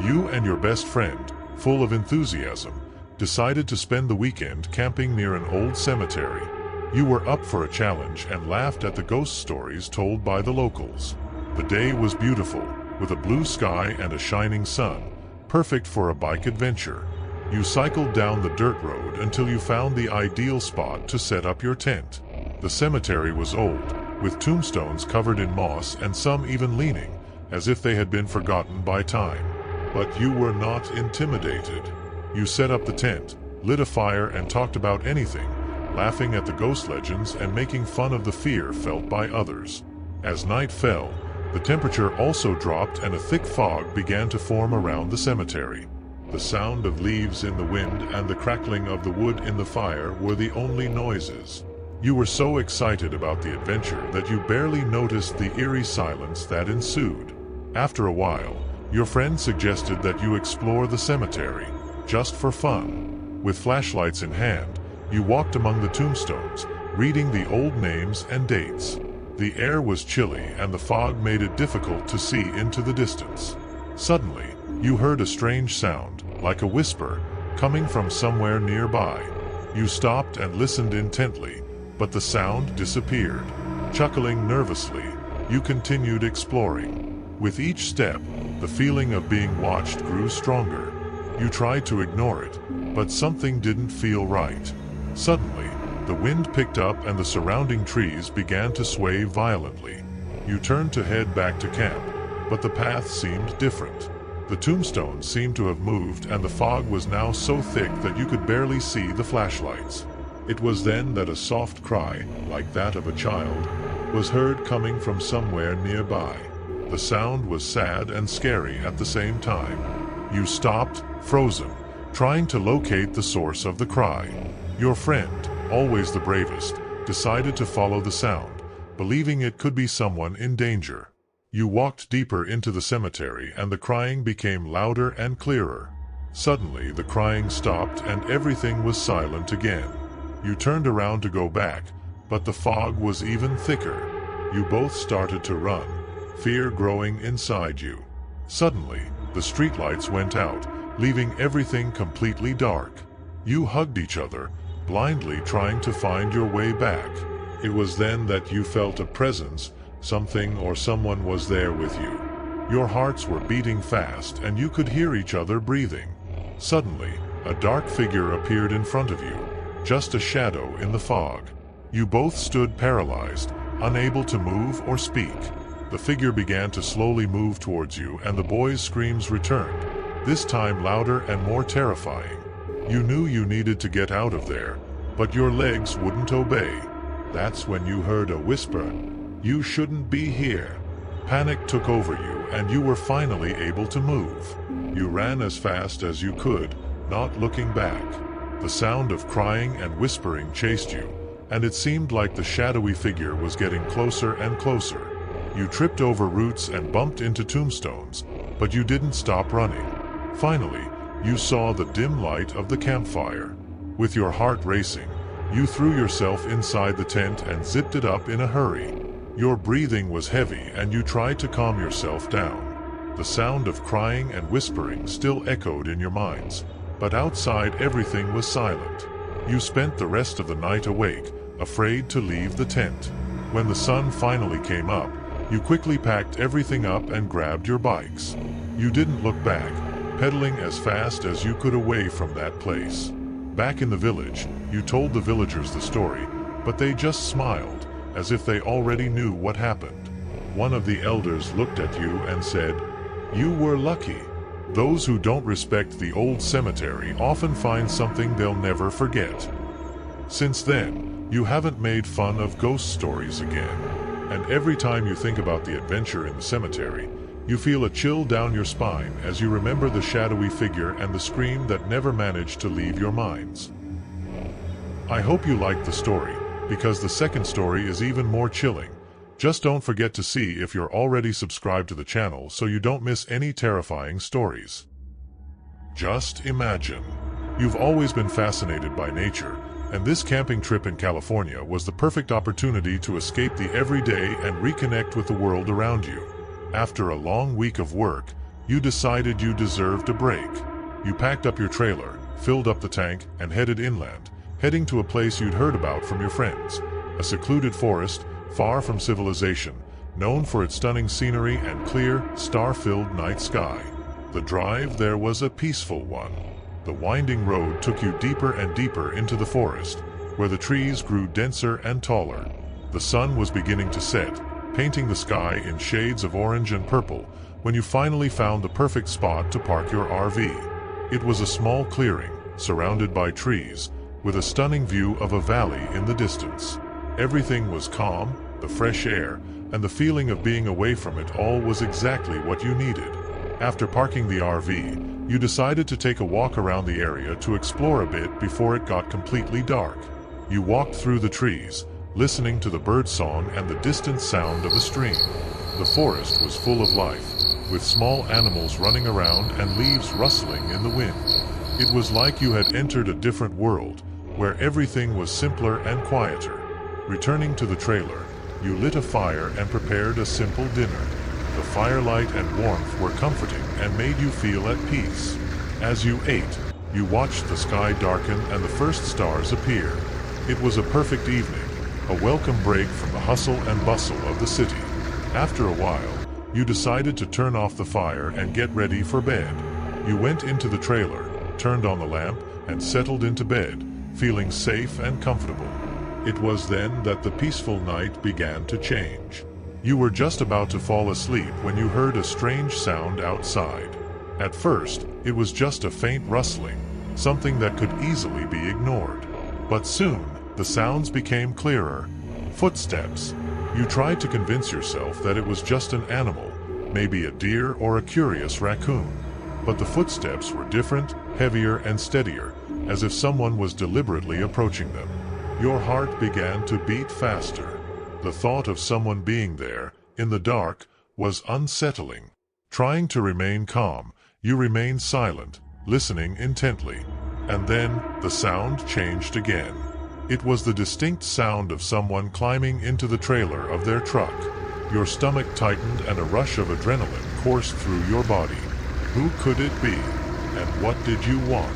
You and your best friend, full of enthusiasm, decided to spend the weekend camping near an old cemetery. You were up for a challenge and laughed at the ghost stories told by the locals. The day was beautiful, with a blue sky and a shining sun, perfect for a bike adventure. You cycled down the dirt road until you found the ideal spot to set up your tent. The cemetery was old, with tombstones covered in moss and some even leaning, as if they had been forgotten by time. But you were not intimidated. You set up the tent, lit a fire and talked about anything, laughing at the ghost legends and making fun of the fear felt by others. As night fell, the temperature also dropped and a thick fog began to form around the cemetery. The sound of leaves in the wind and the crackling of the wood in the fire were the only noises. You were so excited about the adventure that you barely noticed the eerie silence that ensued. After a while, your friend suggested that you explore the cemetery, just for fun. With flashlights in hand, you walked among the tombstones, reading the old names and dates. The air was chilly and the fog made it difficult to see into the distance. Suddenly, you heard a strange sound, like a whisper, coming from somewhere nearby. You stopped and listened intently, but the sound disappeared. Chuckling nervously, you continued exploring. With each step, the feeling of being watched grew stronger. You tried to ignore it, but something didn't feel right. Suddenly, the wind picked up and the surrounding trees began to sway violently. You turned to head back to camp, but the path seemed different. The tombstones seemed to have moved and the fog was now so thick that you could barely see the flashlights. It was then that a soft cry, like that of a child, was heard coming from somewhere nearby. The sound was sad and scary at the same time. You stopped, frozen, trying to locate the source of the cry. Your friend, always the bravest, decided to follow the sound, believing it could be someone in danger. You walked deeper into the cemetery and the crying became louder and clearer. Suddenly the crying stopped and everything was silent again. You turned around to go back, but the fog was even thicker. You both started to run, fear growing inside you. Suddenly, the streetlights went out, leaving everything completely dark. You hugged each other, blindly trying to find your way back. It was then that you felt a presence. Something or someone was there with you. Your hearts were beating fast and you could hear each other breathing. Suddenly, a dark figure appeared in front of you, just a shadow in the fog. You both stood paralyzed, unable to move or speak. The figure began to slowly move towards you and the boys' screams returned, this time louder and more terrifying. You knew you needed to get out of there, but your legs wouldn't obey. That's when you heard a whisper. "You shouldn't be here." Panic took over you and you were finally able to move. You ran as fast as you could, not looking back. The sound of crying and whispering chased you, and it seemed like the shadowy figure was getting closer and closer. You tripped over roots and bumped into tombstones, but you didn't stop running. Finally, you saw the dim light of the campfire. With your heart racing, you threw yourself inside the tent and zipped it up in a hurry. Your breathing was heavy and you tried to calm yourself down. The sound of crying and whispering still echoed in your minds, but outside everything was silent. You spent the rest of the night awake, afraid to leave the tent. When the sun finally came up, you quickly packed everything up and grabbed your bikes. You didn't look back, pedaling as fast as you could away from that place. Back in the village, you told the villagers the story, but they just smiled, as if they already knew what happened. One of the elders looked at you and said, "You were lucky. Those who don't respect the old cemetery often find something they'll never forget." Since then, you haven't made fun of ghost stories again. And every time you think about the adventure in the cemetery, you feel a chill down your spine as you remember the shadowy figure and the scream that never managed to leave your minds. I hope you liked the story, because the second story is even more chilling. Just don't forget to see if you're already subscribed to the channel so you don't miss any terrifying stories. Just imagine. You've always been fascinated by nature, and this camping trip in California was the perfect opportunity to escape the everyday and reconnect with the world around you. After a long week of work, You decided you deserved a break. You packed up your trailer, filled up the tank, and headed inland, heading to a place you'd heard about from your friends. A secluded forest, far from civilization, known for its stunning scenery and clear, star-filled night sky. The drive there was a peaceful one. The winding road took you deeper and deeper into the forest, where the trees grew denser and taller. The sun was beginning to set, painting the sky in shades of orange and purple, when you finally found the perfect spot to park your RV. It was a small clearing, surrounded by trees, with a stunning view of a valley in the distance. Everything was calm, the fresh air, and the feeling of being away from it all was exactly what you needed. After parking the RV, you decided to take a walk around the area to explore a bit before it got completely dark. You walked through the trees, listening to the birdsong and the distant sound of a stream. The forest was full of life, with small animals running around and leaves rustling in the wind. It was like you had entered a different world, where everything was simpler and quieter. Returning to the trailer, you lit a fire and prepared a simple dinner. The firelight and warmth were comforting and made you feel at peace. As you ate, you watched the sky darken and the first stars appear. It was a perfect evening, a welcome break from the hustle and bustle of the city. After a while, you decided to turn off the fire and get ready for bed. You went into the trailer, turned on the lamp, and settled into bed, feeling safe and comfortable. It was then that the peaceful night began to change. You were just about to fall asleep when you heard a strange sound outside. At first, it was just a faint rustling, something that could easily be ignored. But soon, the sounds became clearer. Footsteps. You tried to convince yourself that it was just an animal, maybe a deer or a curious raccoon. But the footsteps were different, heavier and steadier, as if someone was deliberately approaching them. Your heart began to beat faster. The thought of someone being there, in the dark, was unsettling. Trying to remain calm, you remained silent, listening intently. And then, the sound changed again. It was the distinct sound of someone climbing into the trailer of their truck. Your stomach tightened and a rush of adrenaline coursed through your body. Who could it be? And what did you want?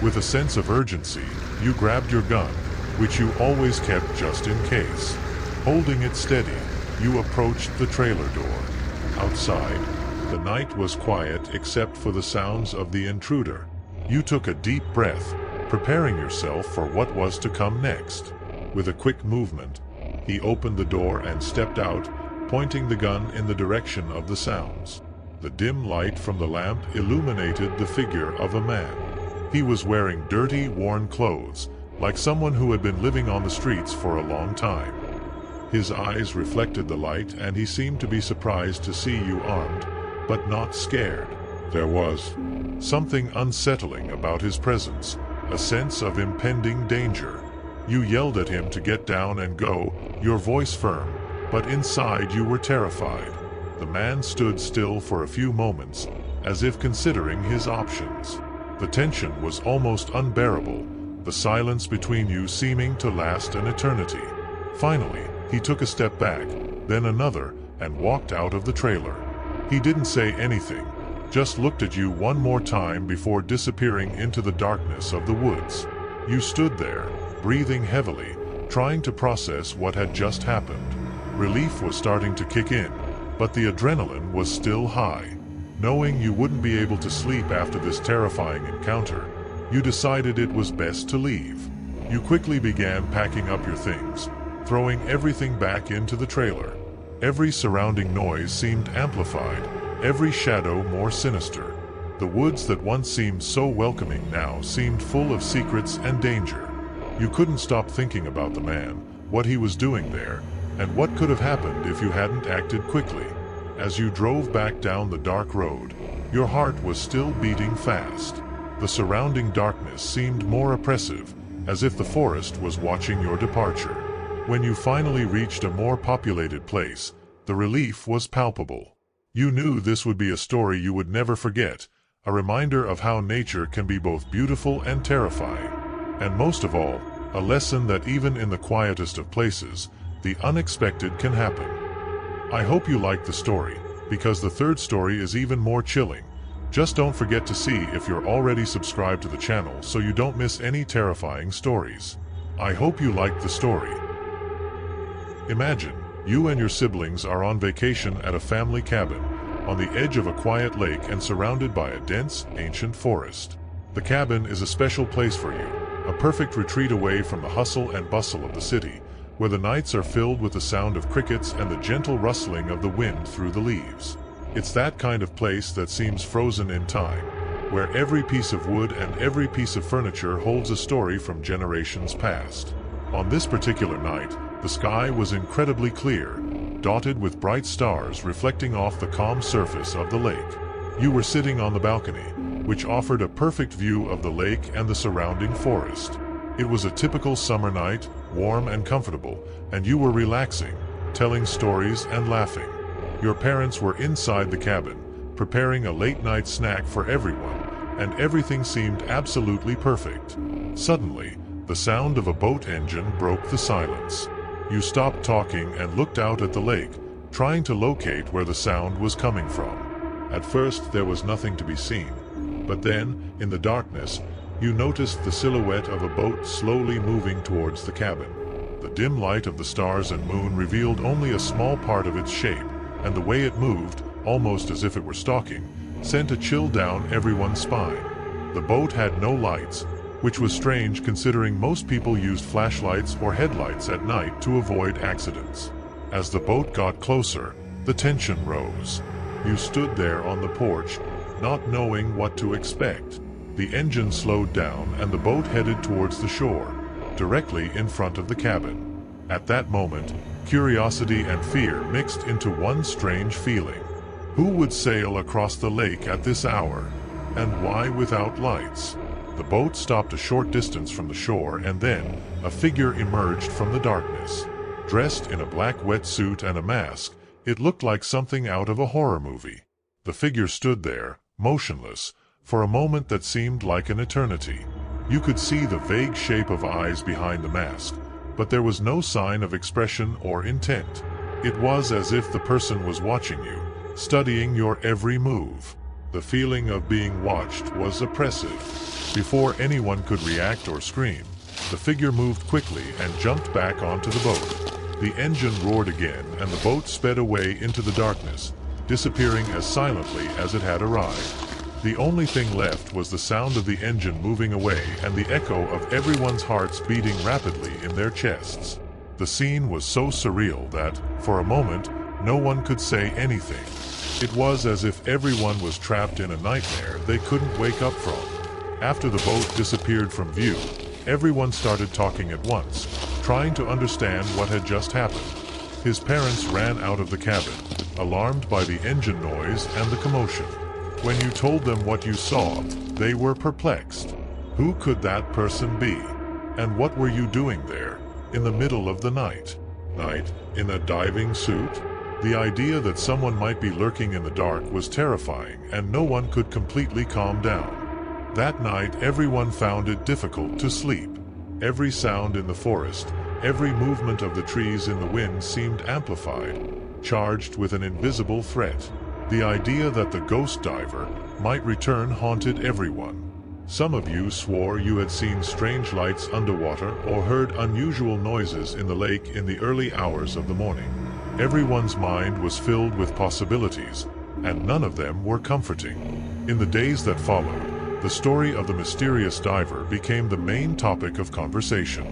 With a sense of urgency, you grabbed your gun, which you always kept just in case. Holding it steady, you approached the trailer door. Outside, the night was quiet except for the sounds of the intruder. You took a deep breath, preparing yourself for what was to come next. With a quick movement, he opened the door and stepped out, pointing the gun in the direction of the sounds. The dim light from the lamp illuminated the figure of a man. He was wearing dirty, worn clothes, like someone who had been living on the streets for a long time. His eyes reflected the light and he seemed to be surprised to see you armed, but not scared. There was something unsettling about his presence, a sense of impending danger. You yelled at him to get down and go, your voice firm, but inside you were terrified. The man stood still for a few moments, as if considering his options. The tension was almost unbearable, the silence between you seeming to last an eternity. Finally, he took a step back, then another, and walked out of the trailer. He didn't say anything, just looked at you one more time before disappearing into the darkness of the woods. You stood there, breathing heavily, trying to process what had just happened. Relief was starting to kick in, but the adrenaline was still high. Knowing you wouldn't be able to sleep after this terrifying encounter, you decided it was best to leave. You quickly began packing up your things, throwing everything back into the trailer. Every surrounding noise seemed amplified, every shadow more sinister. The woods that once seemed so welcoming now seemed full of secrets and danger. You couldn't stop thinking about the man, what he was doing there, and what could have happened if you hadn't acted quickly. As you drove back down the dark road, your heart was still beating fast. The surrounding darkness seemed more oppressive, as if the forest was watching your departure. When you finally reached a more populated place, the relief was palpable. You knew this would be a story you would never forget, a reminder of how nature can be both beautiful and terrifying. And most of all, a lesson that even in the quietest of places, the unexpected can happen. I hope you liked the story. because the third story is even more chilling. Just don't forget to see if you're already subscribed to the channel so you don't miss any terrifying stories. I hope you liked the story. Imagine, you and your siblings are on vacation at a family cabin, on the edge of a quiet lake and surrounded by a dense, ancient forest. The cabin is a special place for you, a perfect retreat away from the hustle and bustle of the city, where the nights are filled with the sound of crickets and the gentle rustling of the wind through the leaves. It's that kind of place that seems frozen in time, where every piece of wood and every piece of furniture holds a story from generations past. On this particular night, the sky was incredibly clear, dotted with bright stars reflecting off the calm surface of the lake. You were sitting on the balcony, which offered a perfect view of the lake and the surrounding forest. It was a typical summer night, warm and comfortable, and you were relaxing, telling stories and laughing. Your parents were inside the cabin, preparing a late-night snack for everyone, and everything seemed absolutely perfect. Suddenly, the sound of a boat engine broke the silence. You stopped talking and looked out at the lake, trying to locate where the sound was coming from. At first, there was nothing to be seen, but then, in the darkness, you noticed the silhouette of a boat slowly moving towards the cabin. The dim light of the stars and moon revealed only a small part of its shape, and the way it moved, almost as if it were stalking, sent a chill down everyone's spine. The boat had no lights, which was strange considering most people used flashlights or headlights at night to avoid accidents. As the boat got closer, the tension rose. You stood there on the porch, not knowing what to expect. The engine slowed down and the boat headed towards the shore, directly in front of the cabin. At that moment, curiosity and fear mixed into one strange feeling. Who would sail across the lake at this hour? And why without lights? The boat stopped a short distance from the shore, and then a figure emerged from the darkness. Dressed in a black wetsuit and a mask, it looked like something out of a horror movie. The figure stood there, motionless, for a moment that seemed like an eternity. You could see the vague shape of eyes behind the mask, but there was no sign of expression or intent. It was as if the person was watching you, studying your every move. The feeling of being watched was oppressive. Before anyone could react or scream, the figure moved quickly and jumped back onto the boat. The engine roared again and the boat sped away into the darkness, disappearing as silently as it had arrived. The only thing left was the sound of the engine moving away and the echo of everyone's hearts beating rapidly in their chests. The scene was so surreal that, for a moment, no one could say anything. It was as if everyone was trapped in a nightmare they couldn't wake up from. After the boat disappeared from view, everyone started talking at once, trying to understand what had just happened. His parents ran out of the cabin, alarmed by the engine noise and the commotion. When you told them what you saw, they were perplexed. Who could that person be? And what were you doing there, in the middle of the night? In a diving suit? The idea that someone might be lurking in the dark was terrifying, and no one could completely calm down. That night, everyone found it difficult to sleep. Every sound in the forest, every movement of the trees in the wind seemed amplified, charged with an invisible threat. The idea that the ghost diver might return haunted everyone. Some of you swore you had seen strange lights underwater or heard unusual noises in the lake in the early hours of the morning. Everyone's mind was filled with possibilities, and none of them were comforting. In the days that followed, the story of the mysterious diver became the main topic of conversation.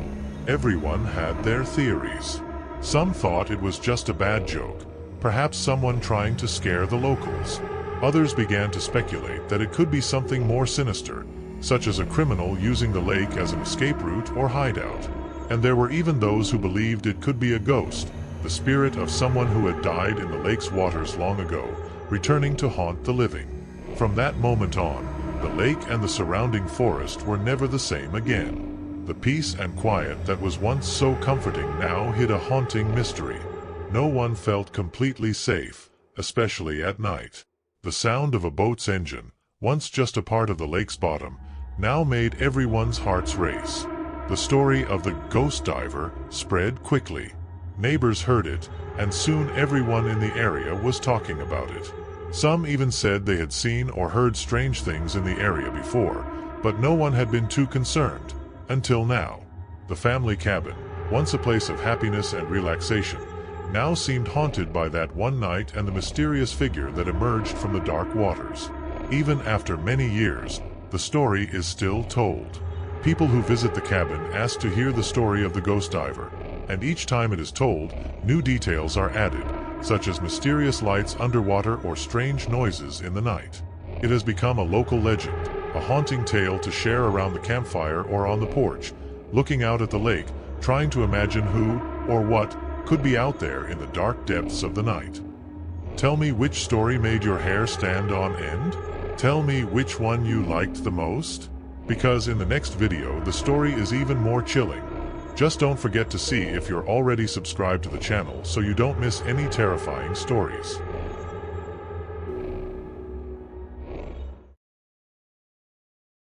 Everyone had their theories. Some thought it was just a bad joke, perhaps someone trying to scare the locals. Others began to speculate that it could be something more sinister, such as a criminal using the lake as an escape route or hideout. And there were even those who believed it could be a ghost, the spirit of someone who had died in the lake's waters long ago, returning to haunt the living. From that moment on, the lake and the surrounding forest were never the same again. The peace and quiet that was once so comforting now hid a haunting mystery. No one felt completely safe, especially at night. The sound of a boat's engine, once just a part of the lake's bottom, now made everyone's hearts race. The story of the ghost diver spread quickly. Neighbors heard it, and soon everyone in the area was talking about it. Some even said they had seen or heard strange things in the area before, but no one had been too concerned, until now. The family cabin, once a place of happiness and relaxation, now seemed haunted by that one night and the mysterious figure that emerged from the dark waters. Even after many years, the story is still told. People who visit the cabin ask to hear the story of the ghost diver, and each time it is told, new details are added, such as mysterious lights underwater or strange noises in the night. It has become a local legend, a haunting tale to share around the campfire or on the porch, looking out at the lake, trying to imagine who or what could be out there in the dark depths of the night. Tell me which story made your hair stand on end? Tell me which one you liked the most? Because in the next video the story is even more chilling. Just don't forget to see if you're already subscribed to the channel so you don't miss any terrifying stories.